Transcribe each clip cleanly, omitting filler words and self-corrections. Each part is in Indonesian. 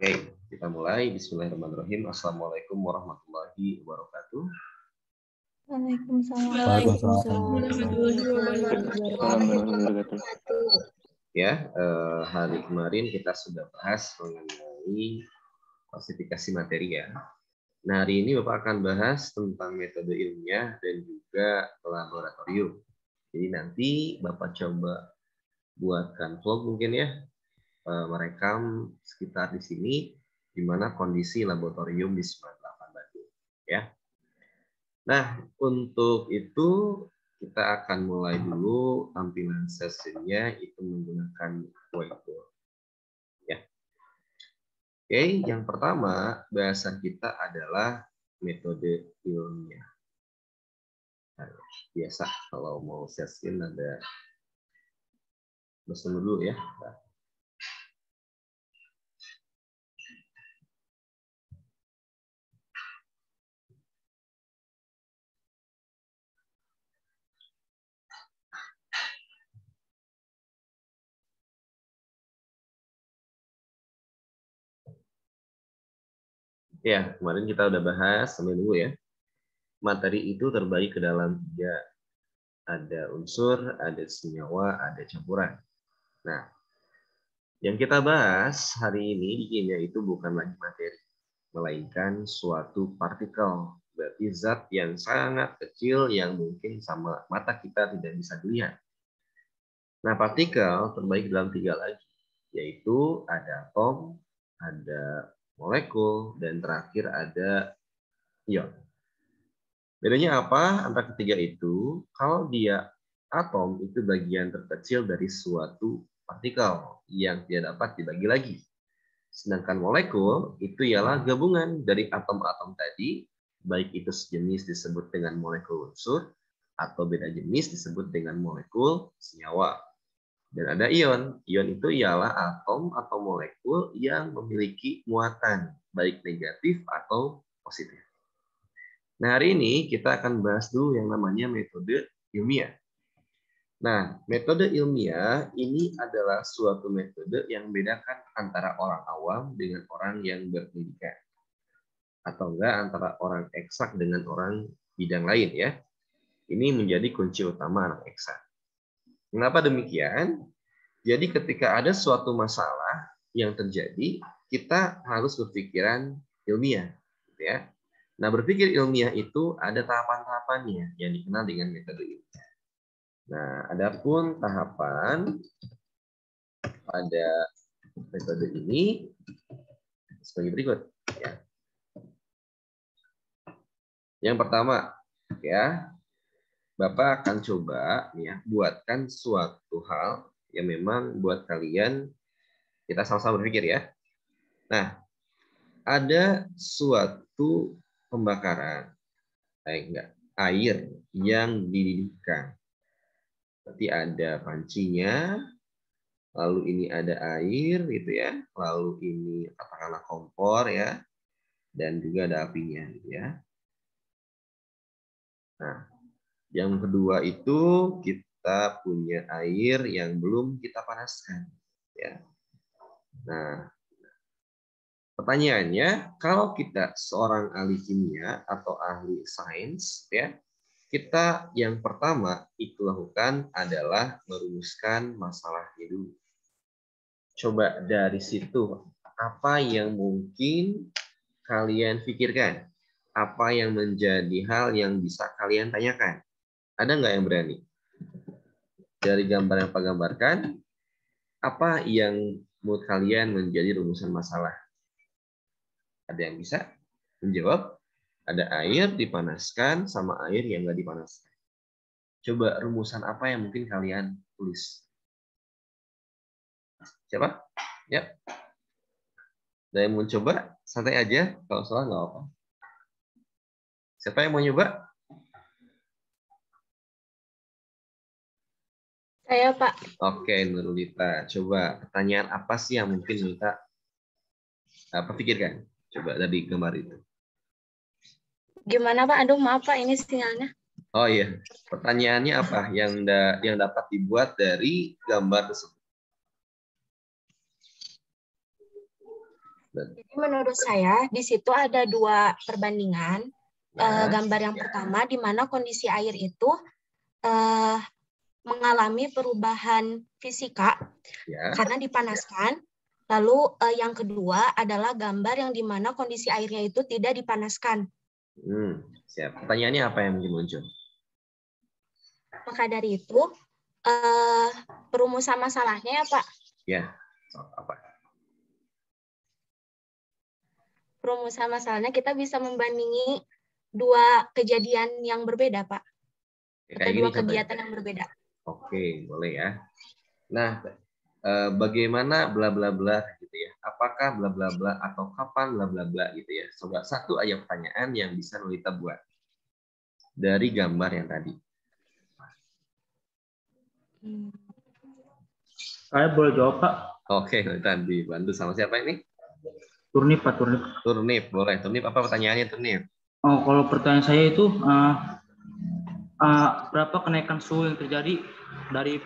Oke, kita mulai. Bismillahirrahmanirrahim. Assalamualaikum warahmatullahi wabarakatuh. Waalaikumsalam. Ya, hari kemarin kita sudah bahas mengenai klasifikasi materi ya. Nah, hari ini Bapak akan bahas tentang metode ilmiah dan juga laboratorium. Jadi nanti Bapak coba buatkan vlog mungkin ya, merekam sekitar di sini di mana kondisi laboratorium di 98 Bandung ya. Nah, untuk itu kita akan mulai dulu tampilan sesinya itu menggunakan whiteboard. Ya. Oke, yang pertama bahasan kita adalah metode ilmiah. Nah, biasa kalau mau share screen ada bosan dulu ya. Nah. Ya, kemarin kita udah bahas, sampai dulu ya. Materi itu terbagi ke dalam 3. Ada unsur, ada senyawa, ada campuran. Nah, yang kita bahas hari ini di kimia itu bukan lagi materi, melainkan suatu partikel. Berarti zat yang sangat kecil yang mungkin sama mata kita tidak bisa dilihat. Nah, partikel terbagi dalam 3 lagi, yaitu ada atom, ada molekul, dan terakhir ada ion. Bedanya apa antara ketiga itu? Kalau dia atom itu bagian terkecil dari suatu partikel yang tidak dapat dibagi lagi. Sedangkan molekul itu ialah gabungan dari atom-atom tadi, baik itu sejenis disebut dengan molekul unsur, atau beda jenis disebut dengan molekul senyawa. Dan ada ion. Ion itu ialah atom atau molekul yang memiliki muatan, baik negatif atau positif. Nah, hari ini kita akan bahas dulu yang namanya metode ilmiah. Nah, metode ilmiah ini adalah suatu metode yang membedakan antara orang awam dengan orang yang berpendidikan. Atau enggak antara orang eksak dengan orang bidang lain ya. Ini menjadi kunci utama anak eksak. Mengapa demikian? Jadi ketika ada suatu masalah yang terjadi, kita harus berpikiran ilmiah, gitu ya. Nah, berpikir ilmiah itu ada tahapan-tahapannya yang dikenal dengan metode ilmiah. Nah, adapun tahapan pada metode ini sebagai berikut. Ya. Yang pertama, ya, Bapak akan coba ya buatkan suatu hal yang memang buat kalian kita sama-sama berpikir ya. Nah, ada suatu pembakaran air yang dididihkan. Berarti ada pancinya, lalu ini ada air gitu ya, lalu ini katakanlah kompor ya, dan juga ada apinya gitu ya. Nah, yang kedua itu kita punya air yang belum kita panaskan ya. Nah, pertanyaannya, kalau kita seorang ahli kimia atau ahli sains ya, kita yang pertama itu lakukan adalah merumuskan masalahnya dulu. Coba dari situ, apa yang mungkin kalian pikirkan? Apa yang menjadi hal yang bisa kalian tanyakan? Ada nggak yang berani? Dari gambar yang Pak gambarkan, apa yang menurut kalian menjadi rumusan masalah? Ada yang bisa menjawab? Ada air dipanaskan sama air yang nggak dipanaskan. Coba rumusan apa yang mungkin kalian tulis? Siapa? Ya. Ada yang mau coba? Santai aja. Kalau salah nggak apa. Siapa yang mau nyoba? Saya, Pak. Oke, Nurulita. Coba pertanyaan apa sih yang mungkin kita pikirkan? Coba dari gambar itu. Gimana, Pak? Aduh, maaf, Pak. Ini sinyalnya. Oh iya. Pertanyaannya apa yang dapat dibuat dari gambar tersebut? Jadi menurut saya di situ ada dua perbandingan. Ya, Gambar yang pertama di mana kondisi air itu mengalami perubahan fisika ya. karena dipanaskan. Lalu yang kedua adalah gambar yang di mana kondisi airnya itu tidak dipanaskan. Siap. Pertanyaannya apa yang mungkin muncul? Maka dari itu perumusan masalahnya ya Pak. Ya, soal apa? Perumusan masalahnya kita bisa membandingi dua kejadian yang berbeda Pak. Kayak Atau gini dua contohnya. kegiatan yang berbeda. Oke, boleh ya. Nah, bagaimana bla bla bla gitu ya? Apakah bla bla bla atau kapan bla bla bla gitu ya? Coba satu aja pertanyaan yang bisa Nolita buat dari gambar yang tadi. Saya boleh jawab, Pak. Oke, Nolita dibantu sama siapa ini? Turnip, Pak, turnip. Turnip, boleh. Turnip apa pertanyaannya Turnip? Oh, kalau pertanyaan saya itu berapa kenaikan suhu yang terjadi dari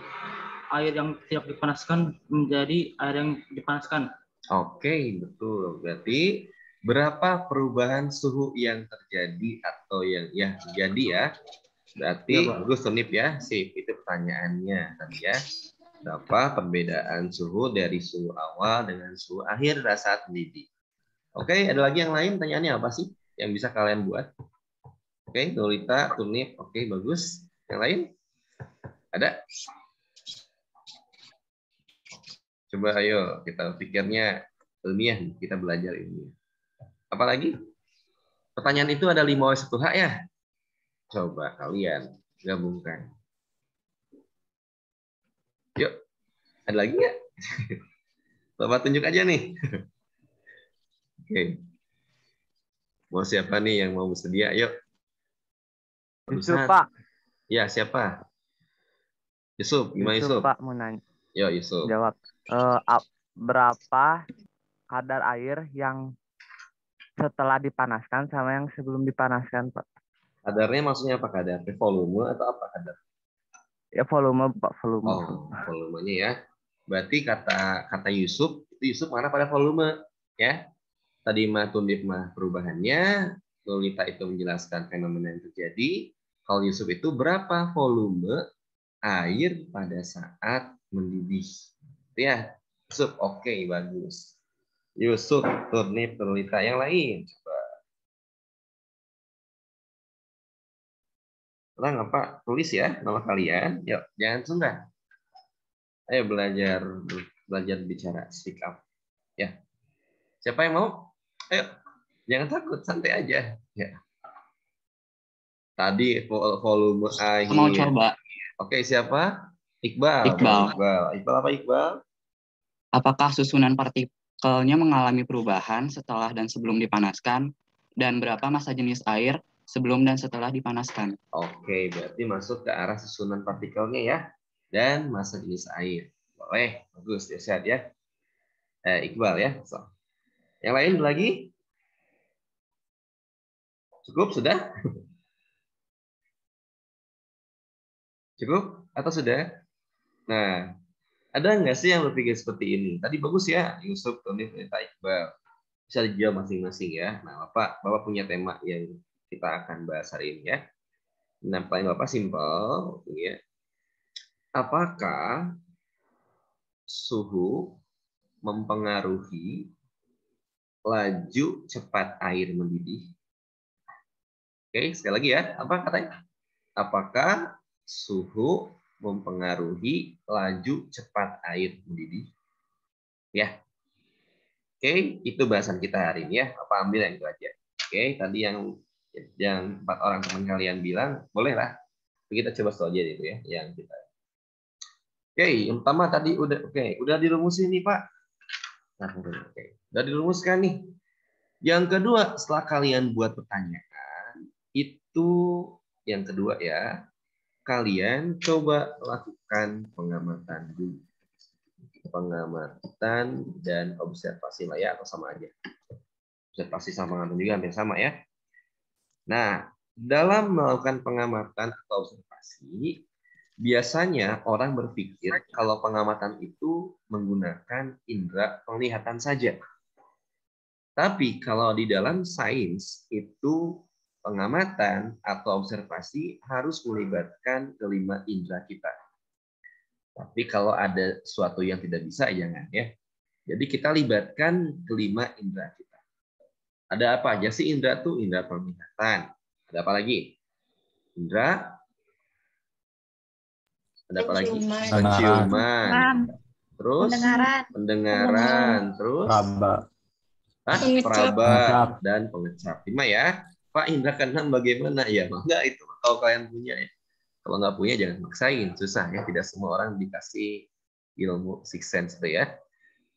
air yang tidak dipanaskan menjadi air yang dipanaskan? Oke, betul. Berarti berapa perubahan suhu yang terjadi atau yang ya terjadi ya? Berarti Ya, Pak. bagus Turnip ya. Sip, itu pertanyaannya tadi ya. Berapa perbedaan suhu dari suhu awal dengan suhu akhir pada saat mendidih? Oke, ada lagi yang lain? Pertanyaannya apa sih yang bisa kalian buat? Oke, Nolita, Turnip, oke bagus. Yang lain? Ada? Coba ayo kita pikirnya ilmiah, kita belajar ilmiah. Apalagi? Pertanyaan itu ada 5W1H ya? Coba kalian gabungkan. Yuk, ada lagi nggak? Coba tunjuk aja nih. Oke. Mau siapa nih yang mau bersedia? Yuk. Yusuf, Ustaz. Pak. Ya, siapa? Yusuf, gimana Yusuf, Yusuf? Pak, mau nanya. Yo, Yusuf. Jawab. Berapa kadar air yang setelah dipanaskan sama yang sebelum dipanaskan, Pak? Kadarnya maksudnya apa kadar? Volume atau apa kadar? Ya, volume, Pak, volume. Oh, volumenya ya. Berarti kata Yusuf, itu Yusuf mana pada volume, ya. Tadi mah Tundip mah perubahannya, Lolita itu menjelaskan fenomena yang terjadi. Kalau Yusuf itu berapa volume air pada saat mendidih. Ya, Yusuf, oke, bagus. Yusuf, Turnip, Lolita, yang lain. Coba. Tenang, apa? Tulis ya nama kalian. Yuk, jangan sungkan. Ayo belajar bicara, speak up. Ya. Siapa yang mau? Ayo, jangan takut, santai aja. Ya. Tadi volume air. Mau coba. Oke, siapa? Iqbal. Iqbal. Iqbal apa Iqbal? Apakah susunan partikelnya mengalami perubahan setelah dan sebelum dipanaskan? Dan berapa massa jenis air sebelum dan setelah dipanaskan? Oke, berarti masuk ke arah susunan partikelnya ya. Dan massa jenis air. Boleh, bagus. Ya, sehat ya. Iqbal ya. So. Yang lain lagi? Cukup, sudah? Cukup? Atau sudah? Nah, ada nggak sih yang berpikir seperti ini? Tadi bagus ya, Yusuf, Tony, Iqbal. Bisa dijawab masing-masing ya. Nah, Bapak punya tema yang kita akan bahas hari ini ya. Nah, paling Bapak simpel, ya. Apakah suhu mempengaruhi laju cepat air mendidih? Oke, sekali lagi ya. Apa katanya? Apakah suhu mempengaruhi laju cepat air mendidih? Ya. Oke, itu bahasan kita hari ini ya. Apa ambil yang itu aja. Oke, tadi yang 4 orang teman kalian bilang, bolehlah. Kita coba aja itu ya, yang kita. Oke, yang pertama tadi udah dirumusin nih Pak. Nah, oke, udah dirumuskan nih. Yang kedua, setelah kalian buat pertanyaan, itu yang kedua ya, kalian coba lakukan pengamatan dulu. Pengamatan dan observasi lah ya, atau sama aja. Observasi sama pengamatan juga hampir sama ya. Nah, dalam melakukan pengamatan atau observasi, biasanya orang berpikir kalau pengamatan itu menggunakan indera penglihatan saja. Tapi kalau di dalam sains itu pengamatan atau observasi harus melibatkan kelima indera kita. Tapi kalau ada sesuatu yang tidak bisa, jangan ya. Jadi kita libatkan kelima indera kita. Ada apa aja sih indera tuh? Indera penglihatan. Ada apa lagi? Indera. Ada apa lagi? Penciuman. Terus pendengaran. Terus peraba dan pengecap. 5 ya. Pak, indera keenam bagaimana? Ya, enggak itu kalau kalian punya ya. Kalau nggak punya jangan maksain, susah ya. Tidak semua orang dikasih ilmu sixth sense itu ya.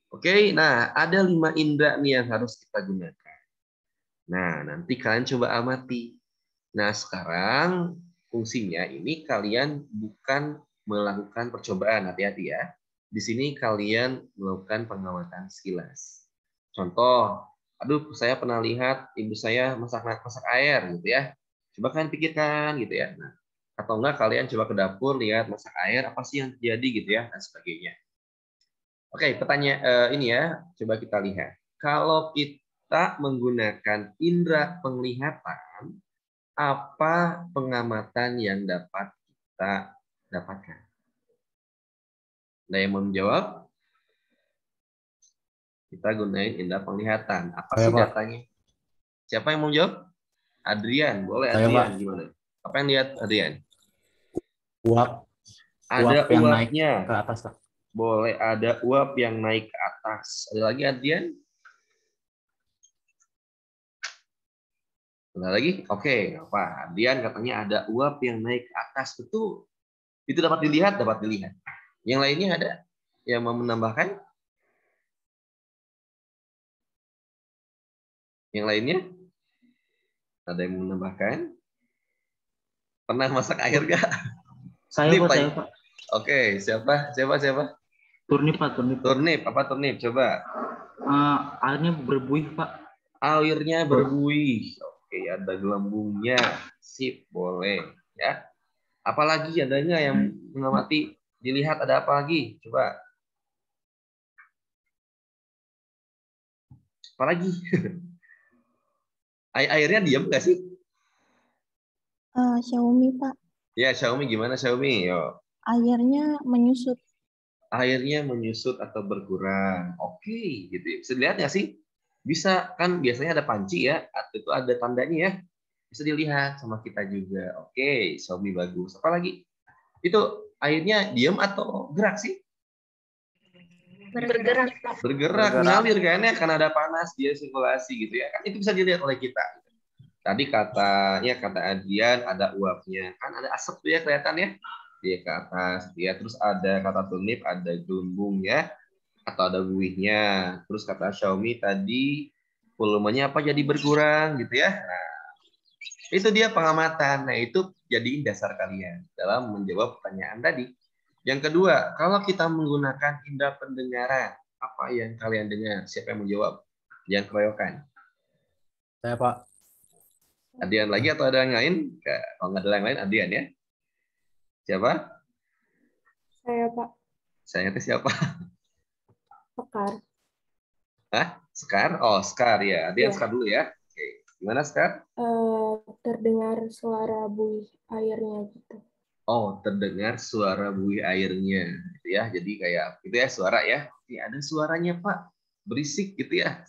Oke, nah ada 5 indera nih yang harus kita gunakan. Nah, nanti kalian coba amati. Nah, sekarang fungsinya ini kalian bukan melakukan percobaan, hati-hati ya. Di sini kalian melakukan pengamatan sekilas. Contoh, aduh saya pernah lihat ibu saya masak air gitu ya. Coba kalian pikirkan gitu ya. Nah, atau enggak kalian coba ke dapur lihat masak air apa sih yang terjadi gitu ya dan sebagainya. Oke, pertanyaan ini ya, coba kita lihat. Kalau kita menggunakan indera penglihatan, apa pengamatan yang dapat kita dapatkan? Ada yang mau menjawab? Kita gunain indera penglihatan. Apa sih datanya? Siapa yang mau menjawab? Adrian, boleh Adrian, gimana? Apa yang lihat Adrian? Uap. Ada yang uapnya. naik ke atas. Boleh ada uap yang naik ke atas. Ada lagi Adrian? Ada lagi? Oke, apa? Adrian katanya ada uap yang naik ke atas. Betul. Itu dapat dilihat, dapat dilihat. Yang lainnya ada yang mau menambahkan? Yang lainnya? Ada yang mau menambahkan? Pernah masak air nggak? Saya Pak. Oke, siapa? Turnip Pak. Turnip, apa turnip? Coba. Airnya berbuih Pak. Airnya berbuih. Oke, ada gelembungnya. Sip, boleh. Ya. Apalagi adanya yang mengamati? Dilihat ada apa lagi? Coba. Apalagi? Airnya diam nggak sih? Xiaomi Pak. Ya, Xiaomi gimana Xiaomi? Yo. Airnya menyusut. Airnya menyusut atau berkurang. Oke, gitu. Bisa dilihat nggak sih? Bisa kan biasanya ada panci ya, atau itu ada tandanya ya. Bisa dilihat sama kita juga. Oke, Xiaomi bagus. Apalagi? Itu airnya diam atau gerak sih? Bergerak, mengalir kayaknya karena ada panas dia sirkulasi gitu ya. Kan itu bisa dilihat oleh kita. Tadi kata Adrian ada uapnya. Kan ada asap tuh ya kelihatan ya. Dia ke atas ya. Terus ada kata Turnip ada gelembung ya atau ada buihnya. Terus kata Xiaomi tadi volumenya apa jadi berkurang gitu ya. Nah, itu dia pengamatan. Nah, itu jadi dasar kalian dalam menjawab pertanyaan tadi. Yang kedua, kalau kita menggunakan indera pendengaran, apa yang kalian dengar? Siapa yang menjawab? Jangan keroyokan. Saya Pak. Adrian lagi atau ada yang lain? Kalau nggak ada yang lain, Adrian ya. Siapa? Saya Pak. Saya itu siapa? Sekar. Hah? Sekar? Oh, Sekar ya. Adrian Sekar dulu ya. Oke. Gimana Sekar? Terdengar suara buih airnya gitu. Oh, terdengar suara buih airnya, gitu ya. Jadi kayak gitu ya suara ya. Ini ada suaranya Pak, berisik gitu ya.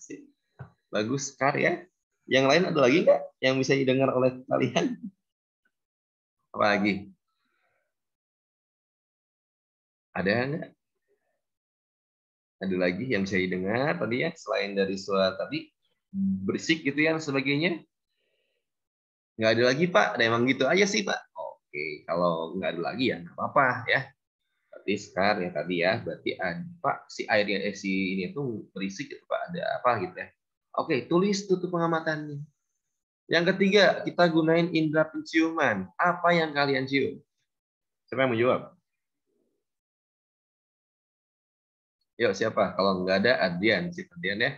Bagus Sekar ya. Yang lain ada lagi nggak yang bisa didengar oleh kalian? Apa lagi? Ada nggak? Ada lagi yang bisa didengar tadi ya selain dari suara tadi berisik gitu ya dan sebagainya? Nggak ada lagi Pak. Ada emang gitu aja sih Pak. Oke, kalau nggak ada lagi ya nggak apa-apa ya. Berarti Sekar ya tadi ya, berarti ada Pak si airnya si ini tuh berisik gitu Pak, ada apa gitu ya. Oke, tulis tutup pengamatannya. Yang ketiga, kita gunain indera penciuman. Apa yang kalian cium? Siapa yang mau jawab? Yuk, siapa? Kalau nggak ada, Adrian. Si Adrian ya.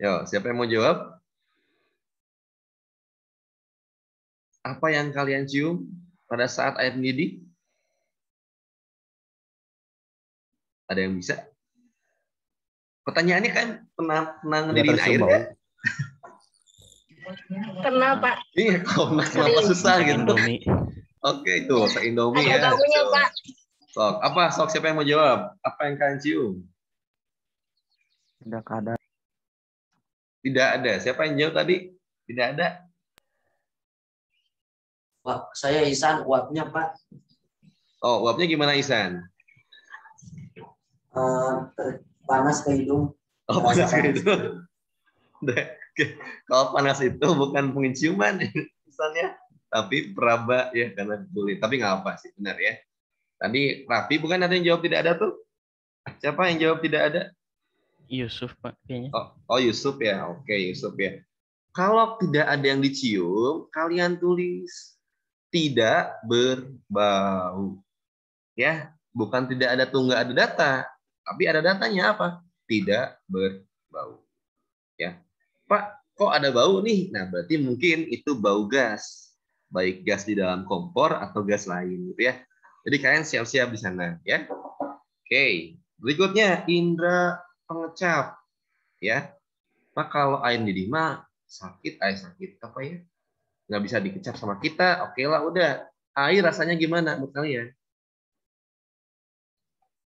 Yuk, siapa yang mau jawab? Apa yang kalian cium pada saat air mendidih? Ada yang bisa? Pertanyaannya kan pernah Nggak ngedirin tercium air bau. nggak? Pernah, Pak. Iya, kenapa susah gitu? Indomie. Oke, itu masak Indomie ya. Ada baunya, Sok. Pak. Sok, apa? Sok, siapa yang mau jawab? Apa yang kalian cium? Tidak ada. Tidak ada. Siapa yang jawab tadi? Tidak ada. Pak, saya Ihsan, uapnya Pak. Oh, uapnya gimana, Ihsan? Panas ke hidung. Oh, panas gitu. Kalau panas itu bukan penciuman, Ihsan ya. Tapi peraba ya, karena kulit. Tapi nggak apa sih, benar ya. Tadi Raffi bukan ada yang jawab tidak ada tuh? Siapa yang jawab tidak ada? Yusuf, Pak, kayaknya. Oh, Yusuf ya. Oke, Yusuf ya. Kalau tidak ada yang dicium, kalian tulis tidak berbau. Ya, bukan tidak ada tuh nggak ada data, tapi ada datanya apa? Tidak berbau. Ya, Pak, kok ada bau nih? Nah, berarti mungkin itu bau gas, baik gas di dalam kompor atau gas lain, gitu ya. Jadi kalian siap-siap di sana, ya. Oke, berikutnya indera pengecap, ya. Pak, kalau air mendidih mah sakit, air sakit apa ya? Nggak bisa dikecap sama kita, oke lah, udah. Air rasanya gimana menurut kalian?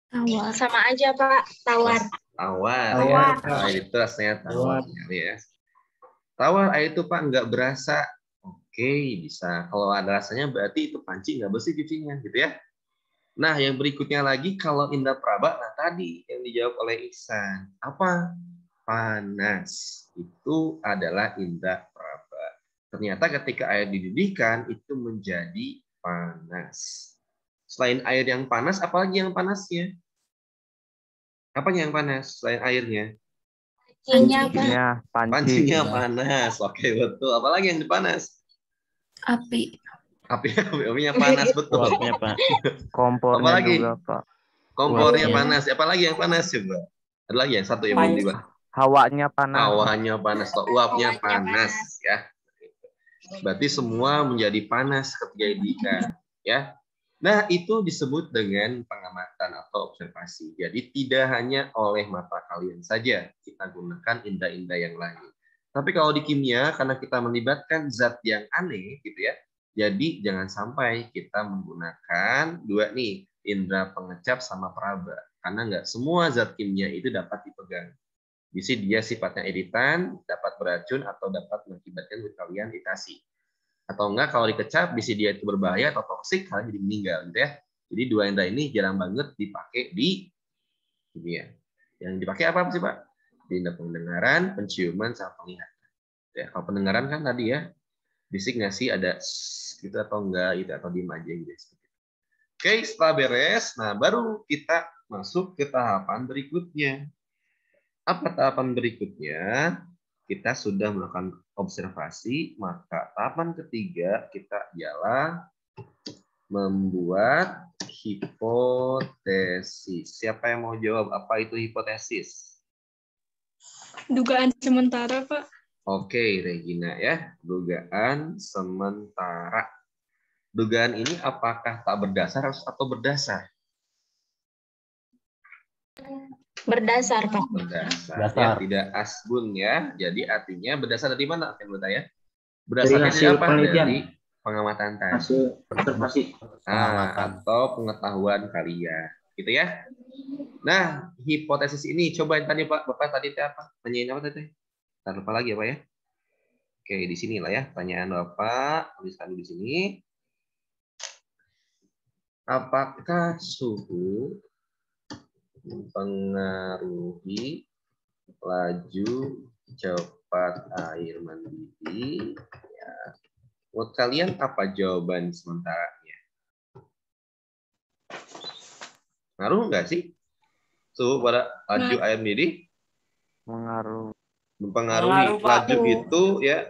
Tawar. Sama aja, Pak. Tawar. Tawar. Air itu rasanya tawar. Ya. Tawar air itu Pak nggak berasa. Oke, bisa. Kalau ada rasanya berarti itu panci nggak bersih cucinya, gitu ya. Nah, yang berikutnya lagi kalau indera peraba, nah tadi yang dijawab oleh Ihsan. Apa? Panas. Itu adalah indera peraba. Ternyata ketika air dididihkan itu menjadi panas. Selain air yang panas, apalagi yang panasnya? Apanya yang panas selain airnya? Pancinya, Pak. Pancinya panas. Oke, betul. Apalagi yang panas? Api. Apinya panas, betul. Uapnya, Pak. Kompornya Apalagi? juga, Pak. Kompornya Uapnya. panas. Apalagi yang panas coba? Ada lagi yang satu yang belum dibahas. Hawanya panas. Hawanya panas. Uapnya Hawanya panas. Ya. Berarti semua menjadi panas ketika dididihkan. Ya. Nah, itu disebut dengan pengamatan atau observasi. Jadi tidak hanya oleh mata kalian saja kita gunakan indera-indera yang lain. Tapi kalau di kimia, karena kita melibatkan zat yang aneh, gitu ya. Jadi jangan sampai kita menggunakan dua nih, indera pengecap sama peraba. Karena nggak semua zat kimia itu dapat dipegang. Bisa dia sifatnya iritan, dapat beracun, atau dapat mengakibatkan kalian iritasi. Atau enggak kalau dikecap bisa dia itu berbahaya atau toksik kalian jadi meninggal gitu ya. Jadi dua indera ini jarang banget dipakai di kimia. Yang dipakai apa sih Pak? Di indera pendengaran, penciuman, sama penglihatan. Ya, kalau pendengaran kan tadi ya bisik nggak sih ada gitu atau enggak gitu atau diem aja gitu. Oke, setelah beres, nah baru kita masuk ke tahapan berikutnya. Apa tahapan berikutnya? Kita sudah melakukan observasi, maka tahapan ketiga kita ialah membuat hipotesis. Siapa yang mau jawab apa itu hipotesis? Dugaan sementara, Pak. Oke, Regina ya. Dugaan sementara. Dugaan ini apakah tak berdasar atau berdasar? Berdasar, Pak. Berdasar. Berdasar. Ya, tidak asbun ya. Jadi artinya berdasar dari mana? Menurut saya? Berdasarkan hasil dari apa? penelitian. Dari pengamatan tadi. Hasil observasi. Atau pengetahuan kalian. Gitu ya. Nah, hipotesis ini coba tadi Pak, Bapak tadi apa? Tanyain apa tadi? Ntar lupa lagi apa ya? Oke, di sini lah ya. Pertanyaan Bapak, tuliskan di sini. Apakah suhu mempengaruhi laju cepat air mendidih? Ya. Menurut kalian apa jawaban sementaranya? Ngaruh nggak sih suhu pada laju air mendidih? Mengaruh. Mempengaruhi. Mengaruh, Pak.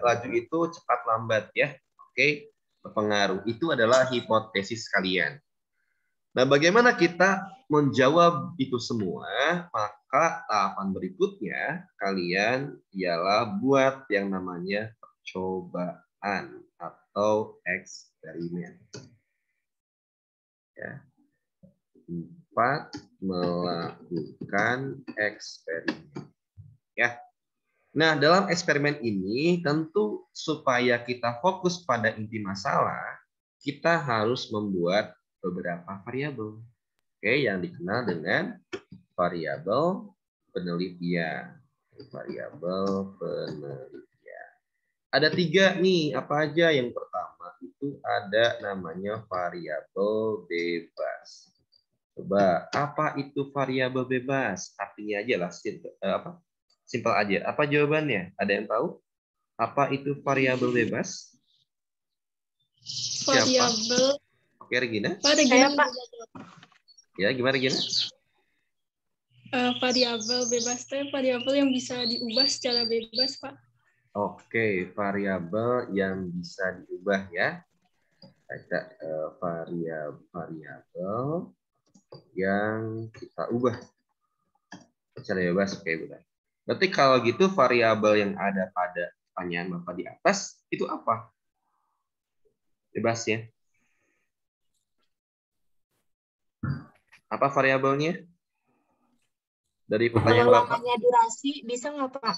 Laju itu cepat lambat ya. Oke, berpengaruh. Itu adalah hipotesis kalian. Nah, bagaimana kita menjawab itu semua? Maka tahapan berikutnya kalian ialah buat yang namanya percobaan atau eksperimen. Ya. 4. Melakukan eksperimen. Ya. Nah, dalam eksperimen ini tentu supaya kita fokus pada inti masalah, kita harus membuat beberapa variabel. Oke, yang dikenal dengan variabel penelitian. Variabel penelitian. Ada 3 nih, apa aja? Yang pertama itu ada namanya variabel bebas. Coba, apa itu variabel bebas? Artinya aja lah, simpel aja. Apa jawabannya? Ada yang tahu? Apa itu variabel bebas? Siapa? Variabel. Oke, Regina. Saya, Pak. Ya, gimana Regina? Variabel bebas itu variabel yang bisa diubah secara bebas, Pak. Oke, variabel yang bisa diubah ya. Ada variabel yang kita ubah secara bebas. Oke, benar. Berarti kalau gitu variabel yang ada pada pertanyaan Bapak di atas itu apa? Bebas ya. Apa variabelnya? Dari pertanyaan Kalau Bapak. lamanya durasi bisa nggak, Pak?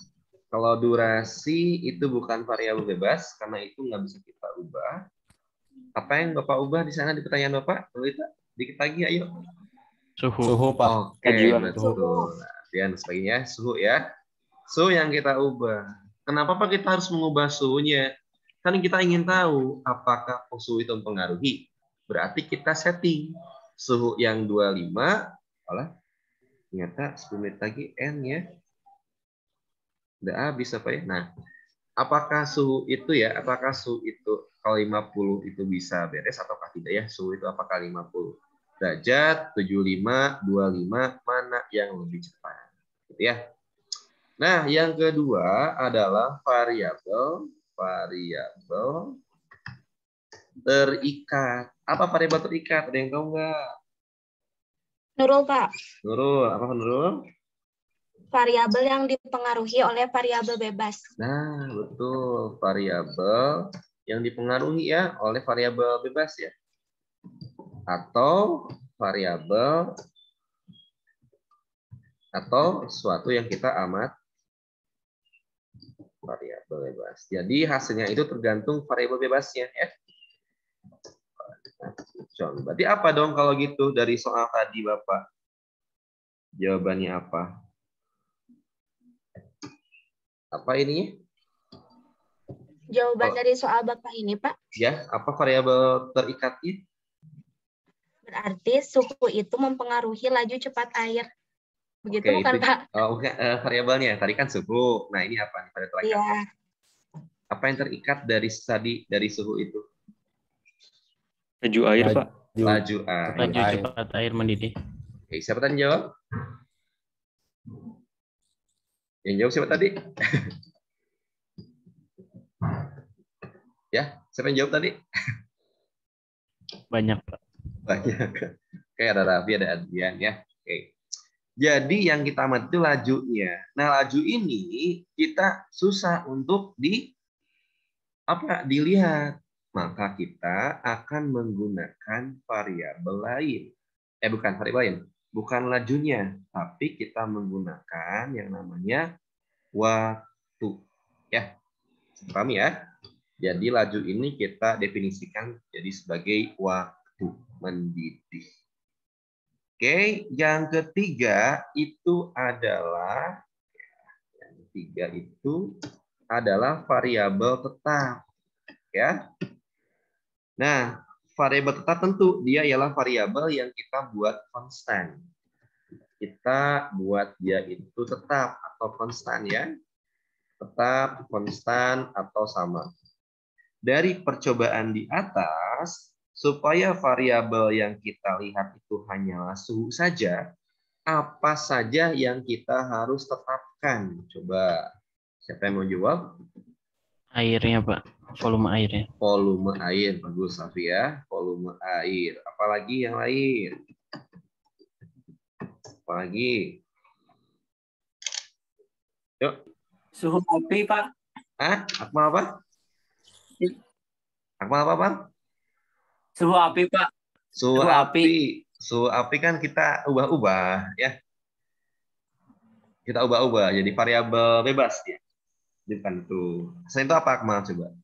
Kalau durasi itu bukan variabel bebas karena itu nggak bisa kita ubah. Apa yang Bapak ubah di sana di pertanyaan Bapak? Dikit lagi, ayo. Suhu, Pak. Oke, betul. Dan sebagainya, suhu ya. Suhu yang kita ubah. Kenapa Pak kita harus mengubah suhunya? Kan kita ingin tahu apakah suhu itu mempengaruhi. Berarti kita setting suhu yang 25, ternyata 10 menit lagi N ya. Udah habis apa ya? Nah, apakah suhu itu kalau 50 itu bisa beres ataukah tidak ya? Suhu itu apakah 50 derajat, 75, 25, mana yang lebih cepat? Gitu ya. Nah, yang kedua adalah variabel terikat. Apa variabel terikat? Ada yang tahu nggak? Nurul, Pak. Nurul, apa Nurul? Variabel yang dipengaruhi oleh variabel bebas. Nah, betul. Variabel yang dipengaruhi ya oleh variabel bebas ya. Atau variabel atau sesuatu yang kita amat variabel bebas. Jadi hasilnya itu tergantung variabel bebasnya ya. Berarti apa dong kalau gitu dari soal tadi Bapak? Jawabannya apa? Apa ini? Jawaban dari soal Bapak ini, Pak? Ya, apa variabel terikatnya? Berarti suhu itu mempengaruhi laju cepat air. Begitu bukan, itu, Pak? Variabelnya tadi kan suhu. Nah, ini apa nih variabel terikat? Iya. Apa yang terikat dari suhu itu? Laju air, Pak. Laju air. Laju cepat air mendidih. Oke, siapa tadi jawab? Yang jawab siapa tadi? Ya, siapa yang jawab tadi? Banyak, Pak. Banyak. Oke, ada Raffi, ada Adrian ya. Oke. Jadi yang kita amati itu lajunya. Nah, laju ini kita susah untuk dilihat. Maka kita akan menggunakan variabel lain. Bukan variabel lain. Bukan lajunya, tapi kita menggunakan yang namanya waktu. Ya, paham ya? Jadi laju ini kita definisikan jadi sebagai waktu mendidih. Oke, yang ketiga itu adalah variabel tetap. Ya. Nah, variabel tetap tentu dia ialah variabel yang kita buat konstan. Kita buat dia itu tetap atau konstan ya. Tetap, konstan, atau sama. Dari percobaan di atas, supaya variabel yang kita lihat itu hanyalah suhu saja, apa saja yang kita harus tetapkan? Coba, siapa yang mau jawab? Airnya, Pak. Volume airnya. Volume air, bagus Safi ya. Volume air. Apalagi yang lain? Apalagi? Yuk. Suhu api, Pak. Akmal apa? Akmal apa, Pak? Suhu api, Pak. Suhu api. Suhu api kan kita ubah-ubah ya. Kita ubah-ubah jadi variabel bebas ya. Bukan tuh. Selain itu apa Akmal coba?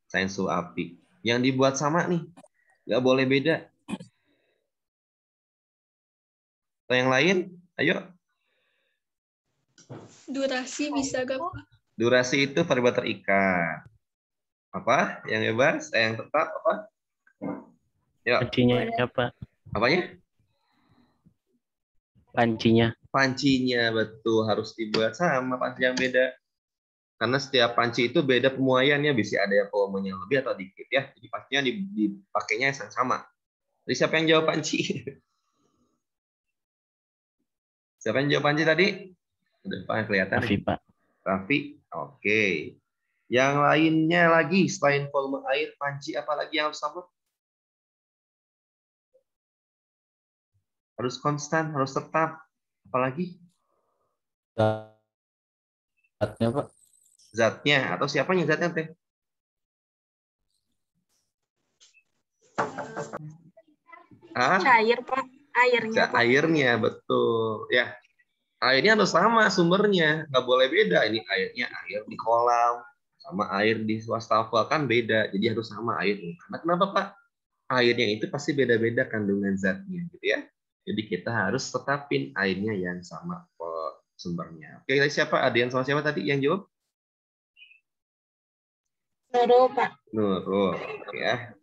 Sains suhu api. Yang dibuat sama nih. Nggak boleh beda. Atau yang lain? Ayo. Durasi bisa gak, Pak? Durasi itu variabel terikat. Apa? Yang bebas? Yang tetap apa? Yuk. Pancinya apa? Apanya? Pancinya. Pancinya, betul. Harus dibuat sama panci yang beda. Karena setiap panci itu beda pemuaiannya. Bisa ada yang volumenya lebih atau dikit ya. Jadi pastinya dipakainya yang sama. Jadi siapa yang jawab panci? Siapa yang jawab panci tadi? Depan kelihatan. Raffi, Pak. Raffi. Oke. Yang lainnya lagi selain volume air, panci apa lagi yang harus sama? Harus konstan, harus tetap. Apalagi? Zatnya, Pak. Zatnya atau siapanya zatnya teh? Cair, Pak. Airnya, Pak. Airnya, betul. Ya, airnya harus sama sumbernya, nggak boleh beda. Ini airnya air di kolam sama air di wastafel kan beda, jadi harus sama airnya. Karena kenapa Pak? Airnya itu pasti beda-beda kandungan zatnya, gitu ya. Jadi kita harus tetapin airnya yang sama sumbernya. Oke, siapa? Ada yang sama siapa tadi yang jawab? Nurul, Pak. Nurul, ya.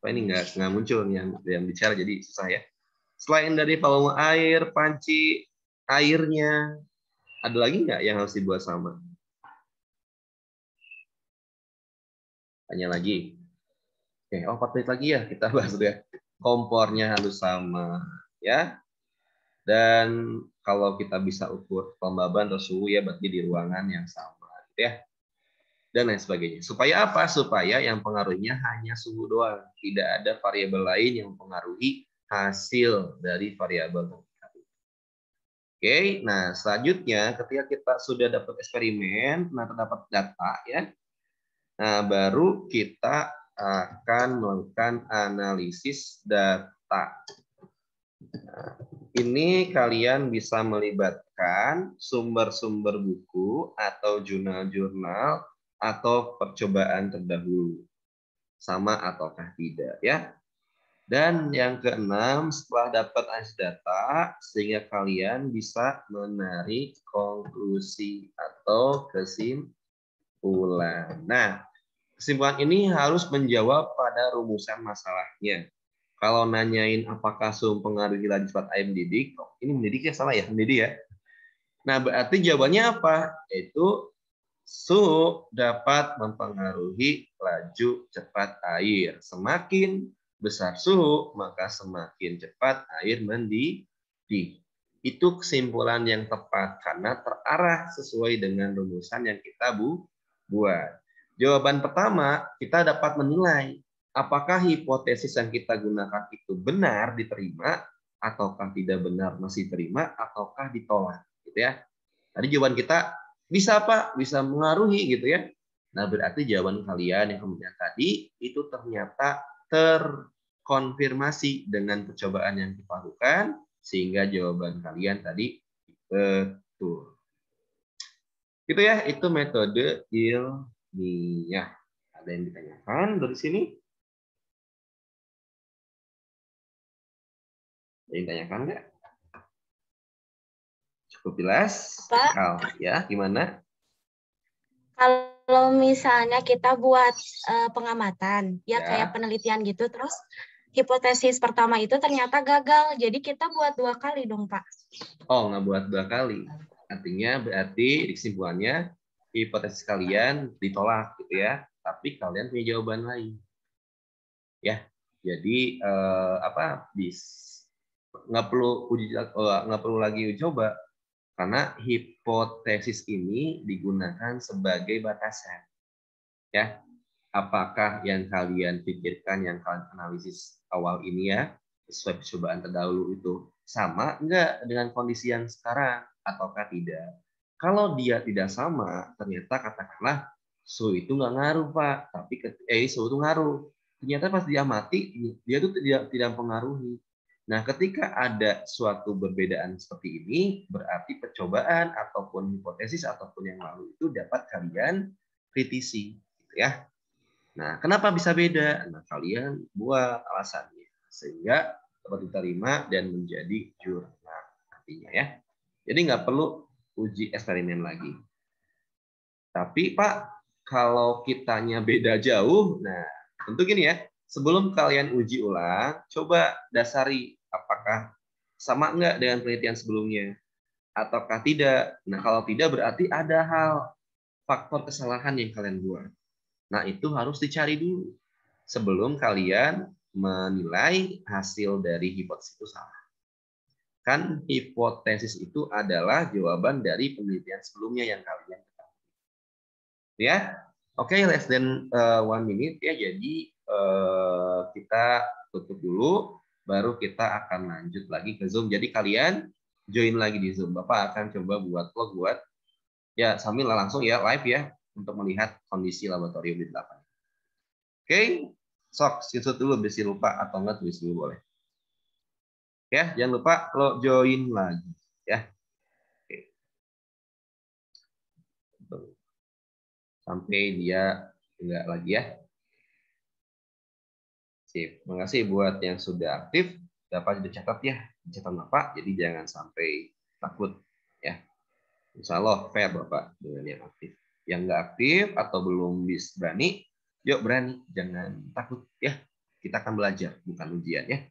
Apa ini nggak muncul yang bicara, jadi susah ya. Selain dari volume air, panci, airnya, ada lagi nggak yang harus dibuat sama? Tanya lagi. Oke, 4 menit lagi ya kita bahas ya. Kompornya harus sama, ya. Dan kalau kita bisa ukur kelembaban atau suhu ya berarti di ruangan yang sama, gitu ya. Dan lain sebagainya. Supaya apa? Supaya yang pengaruhnya hanya suhu doang, tidak ada variabel lain yang mempengaruhi hasil dari variabel tadi. Oke, nah selanjutnya ketika kita sudah dapat eksperimen, nah terdapat data ya. Nah, baru kita akan melakukan analisis data. Nah, ini kalian bisa melibatkan sumber-sumber buku atau jurnal-jurnal atau percobaan terdahulu. Sama ataukah tidak ya. Dan yang keenam, setelah dapat analisis data, sehingga kalian bisa menarik konklusi atau kesimpulan. Nah, kesimpulan ini harus menjawab pada rumusan masalahnya. Kalau nanyain apakah suhu mempengaruhi laju cepat air mendidih, ini mendidihnya salah ya, mendidih ya. Nah, berarti jawabannya apa? Yaitu suhu dapat mempengaruhi laju cepat air. Semakin besar suhu, maka semakin cepat air mendidih. Itu kesimpulan yang tepat karena terarah sesuai dengan rumusan yang kita buat. Jawaban pertama, kita dapat menilai apakah hipotesis yang kita gunakan itu benar diterima, ataukah tidak benar masih diterima, ataukah ditolak. Gitu ya. Tadi jawaban kita bisa Pak, bisa mengaruhi gitu ya. Nah berarti jawaban kalian yang kemudian tadi itu ternyata terkonfirmasi dengan percobaan yang kita lakukan, sehingga jawaban kalian tadi betul. Gitu ya, itu metode ilmiah. Ada yang ditanyakan dari sini? Ada yang ditanyakan nggak? Cukup jelas? Pak, ya, gimana? Kalau misalnya kita buat pengamatan, ya kayak penelitian gitu, terus hipotesis pertama itu ternyata gagal, jadi kita buat 2 kali dong, Pak. Oh, nggak buat 2 kali. Artinya berarti kesimpulannya hipotesis kalian ditolak gitu ya, tapi kalian punya jawaban lain. Ya, jadi nggak perlu lagi uji coba karena hipotesis ini digunakan sebagai batasan. Ya, apakah yang kalian pikirkan, yang kalian analisis awal ini ya, sesuai percobaan terdahulu itu sama enggak dengan kondisi yang sekarang ataukah tidak? Kalau dia tidak sama, ternyata katakanlah suhu itu nggak ngaruh Pak, tapi suhu itu ngaruh. Ternyata pas dia mati, dia itu tidak mempengaruhi. Nah, ketika ada suatu perbedaan seperti ini, berarti percobaan ataupun hipotesis ataupun yang lalu itu dapat kalian kritisi, gitu ya. Nah, kenapa bisa beda? Nah, kalian buat alasannya sehingga dapat diterima dan menjadi jurnal artinya ya. Jadi nggak perlu uji eksperimen lagi. Tapi Pak, kalau kitanya beda jauh, nah tentu gini ya. Sebelum kalian uji ulang, coba dasari apakah sama enggak dengan penelitian sebelumnya ataukah tidak. Nah, kalau tidak berarti ada hal faktor kesalahan yang kalian buat. Nah, itu harus dicari dulu sebelum kalian menilai hasil dari hipotesis itu salah. Kan hipotesis itu adalah jawaban dari penelitian sebelumnya yang kalian ketahui. Ya, oke, less than 1 minute ya. Jadi kita tutup dulu, baru kita akan lanjut lagi ke Zoom. Jadi kalian join lagi di Zoom. Bapak akan coba buat ya sambil langsung ya live ya untuk melihat kondisi laboratorium di 8. Oke, sok screenshot dulu bisa lupa atau enggak tulis dulu boleh. Ya, jangan lupa lo join lagi ya. Oke. Sampai dia enggak lagi ya. Sip. Terima kasih buat yang sudah aktif. Dapat dicatat ya, dicatat Bapak. Jadi jangan sampai takut ya. Insya Allah fair Bapak dengan yang aktif. Yang nggak aktif atau belum berani, yuk berani. Jangan takut ya. Kita akan belajar, bukan ujian ya.